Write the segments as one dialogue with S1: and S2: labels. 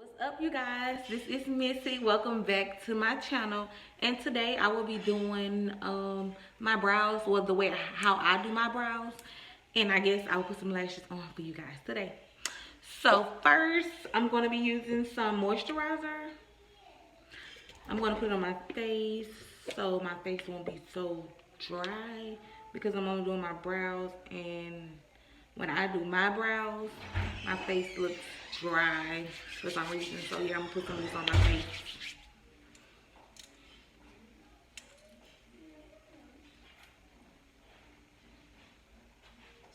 S1: What's up, you guys? This is Missy. Welcome back to my channel. And today I will be doing my brows, well, the way how I do my brows. And I guess I'll put some lashes on for you guys today. So first, I'm going to be using some moisturizer. I'm going to put it on my face so my face won't be so dry because I'm only doing my brows, and when I do my brows, my face looks dry for some reason. So yeah, I'm gonna put some of this on my face.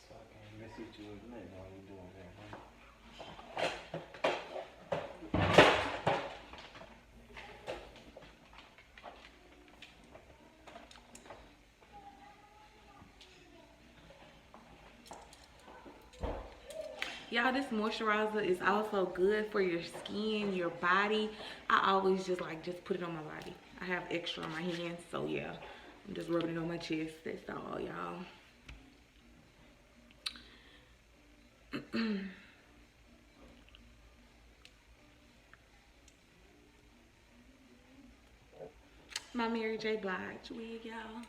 S2: So I can't message you with nothing while you doing that, huh?
S1: Y'all, this moisturizer is also good for your skin, your body. I always just put it on my body. I have extra on my hands, so yeah, I'm just rubbing it on my chest. That's all, y'all. My Mary J. Blige wig, y'all.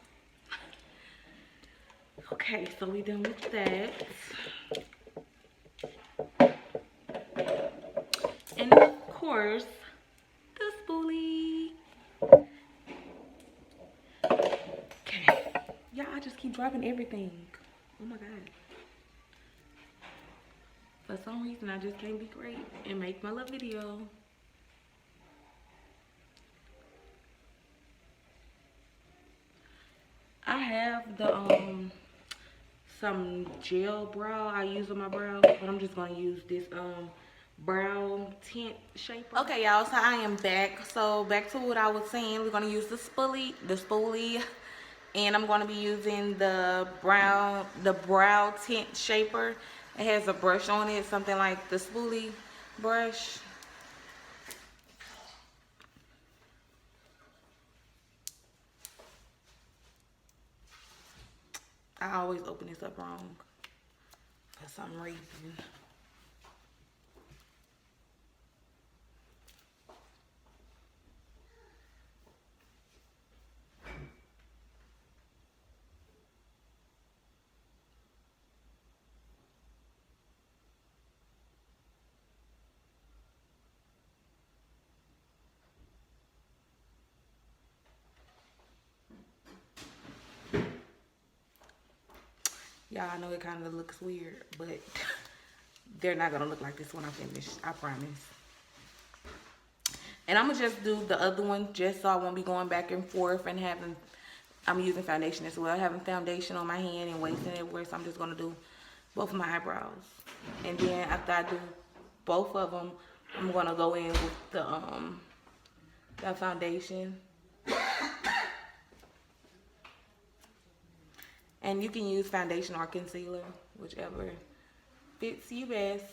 S1: Okay, so we done with that. And of course, the spoolie. Okay. Y'all, I just keep dropping everything. Oh my God. For some reason, I just can't be great and make my little video. I have the some gel brow I use on my brows, but I'm just gonna use this brow tint shaper. Okay, y'all, so I am back. So back to what I was saying, we're gonna use the spoolie, and I'm gonna be using the brow tint shaper. It has a brush on it, something like the spoolie brush. I always open this up wrong for some reason. Y'all, I know it kind of looks weird, but they're not gonna look like this when I finish, I promise. And I'm gonna just do the other one just so I won't be going back and forth and I'm using foundation as well. Having foundation on my hand and wasting it everywhere, so I'm just gonna do both of my eyebrows. And then after I do both of them, I'm gonna go in with the foundation. And you can use foundation or concealer, whichever fits you best.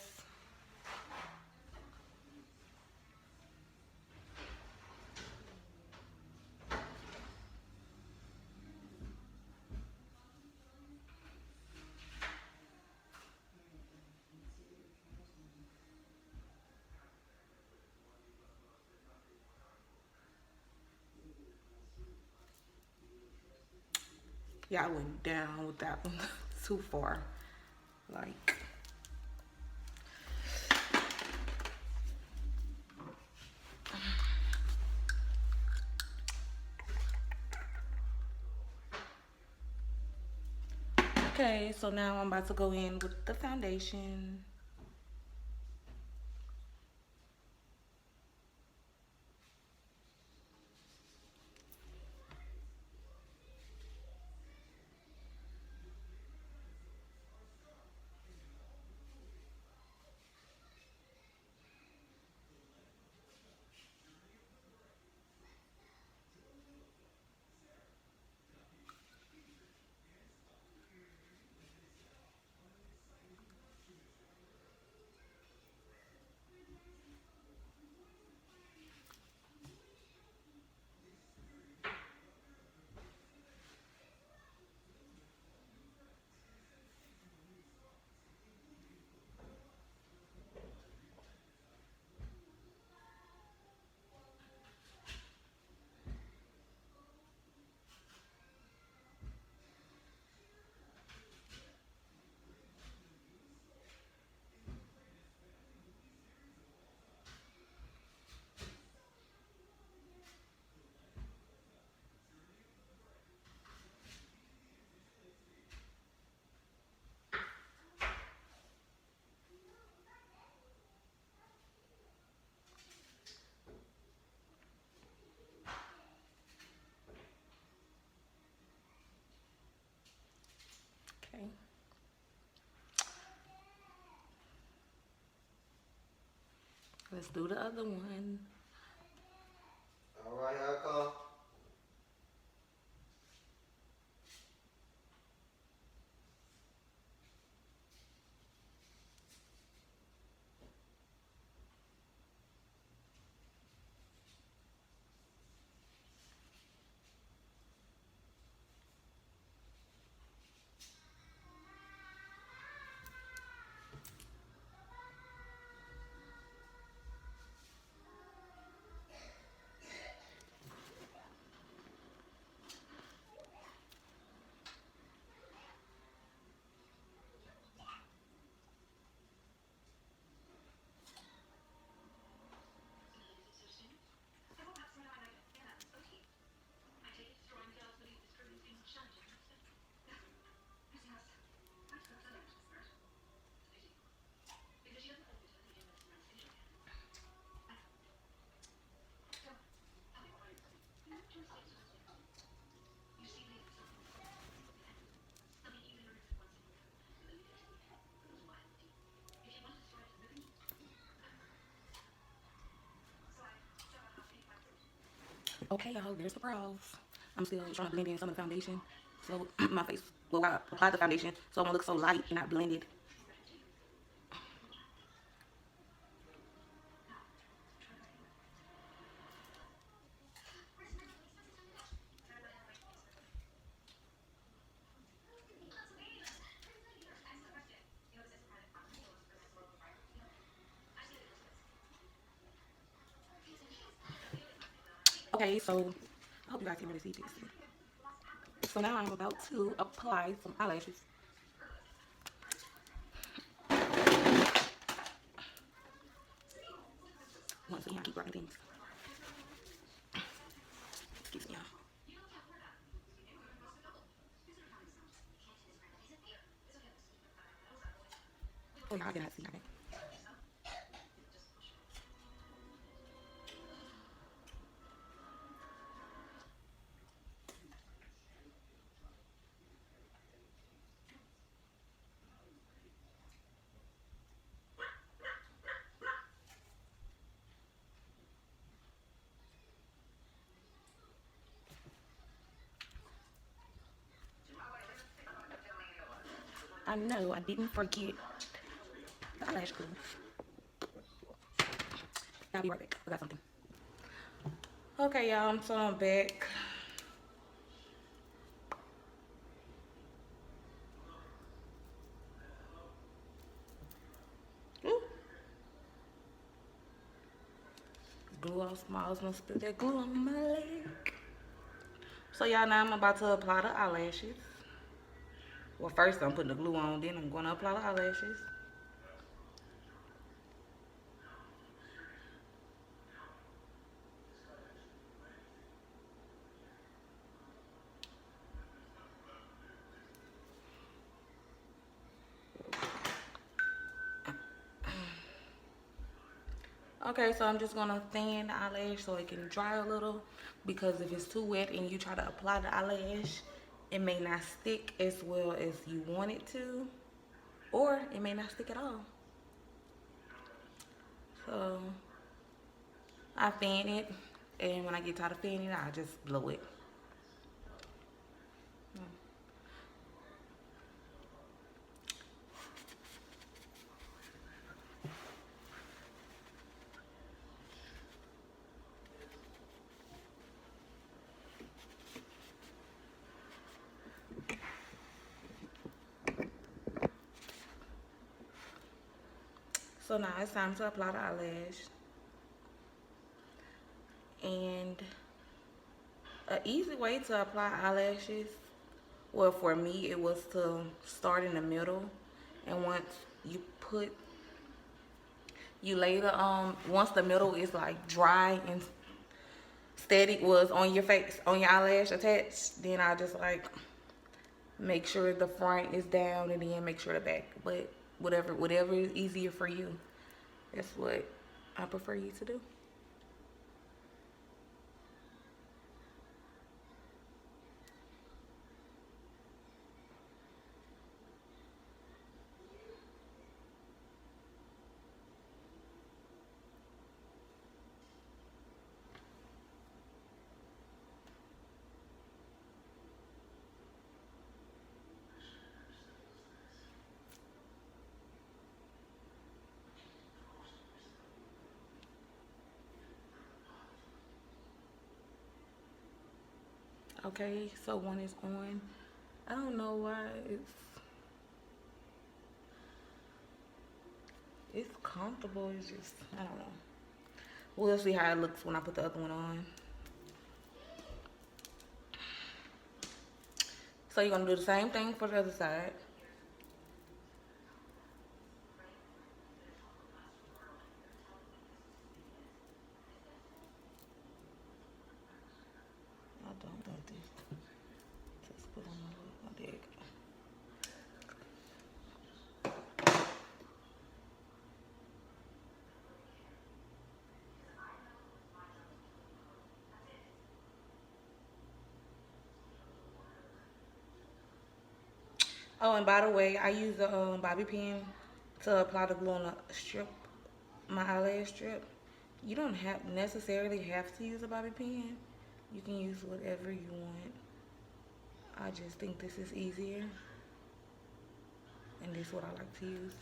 S1: Yeah, I went down with that one too far. Like, okay, so now I'm about to go in with the foundation. Let's do the other one.
S2: All right, here I come.
S1: Okay, y'all, there's the brows. I'm still trying to blend in some of the foundation. So my face, well, I applied the foundation, so I'm gonna look so light and not blended. Okay, so I hope you guys can really see this. So now I'm about to apply some eyelashes. Once again, I keep writing things. Excuse me, y'all. Oh, y'all cannot see that. I know I didn't forget the eyelash glue. I'll be right back. I got something. Okay, y'all, so I'm back. Ooh. Glue off my, I was gonna spill that glue on my leg. So y'all, now I'm about to apply the eyelashes. Well, first I'm putting the glue on, then I'm gonna apply the eyelashes. Okay, so I'm just gonna thin the eyelash so it can dry a little, because if it's too wet and you try to apply the eyelash, it may not stick as well as you want it to, or it may not stick at all. So I fan it, and when I get tired of fanning it, I just blow it. So now it's time to apply the eyelash. And an easy way to apply eyelashes, well, for me, it was to start in the middle. And once you put, you lay the, once the middle is like dry and steady, was on your face, on your eyelash attached, then I just like make sure the front is down and then make sure the back. But whatever is easier for you, that's what I prefer you to do. Okay, so one is on. I don't know why it's comfortable. It's just, I don't know. We'll see how it looks when I put the other one on. So you're gonna do the same thing for the other side. I don't want this. Just put on my lip. Oh, there you go. Oh, and by the way, I use a bobby pin to apply the glue on the strip, my eyelash strip. You don't have necessarily have to use a bobby pin. You can use whatever you want. I just think this is easier, and this is what I like to use.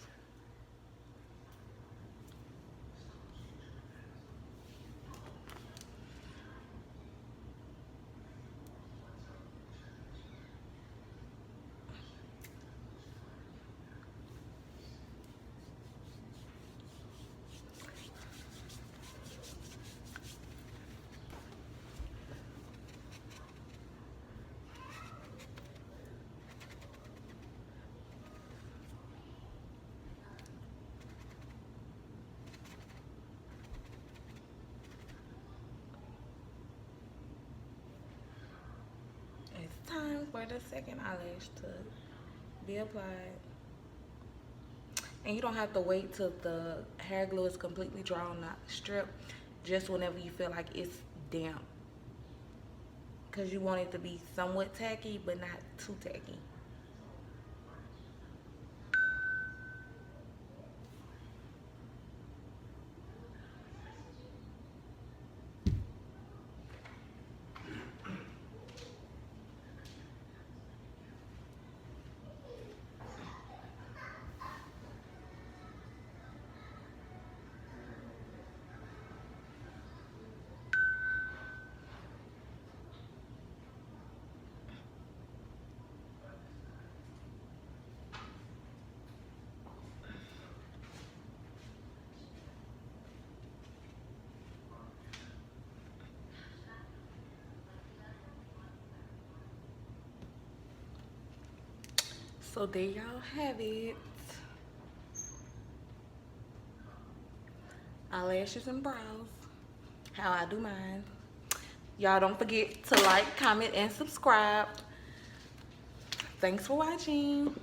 S1: It's time for the second eyelash to be applied. And you don't have to wait till the hair glue is completely dry on the strip, just whenever you feel like it's damp. Because you want it to be somewhat tacky, but not too tacky. So there y'all have it. Eyelashes and brows. How I do mine. Y'all don't forget to like, comment, and subscribe. Thanks for watching.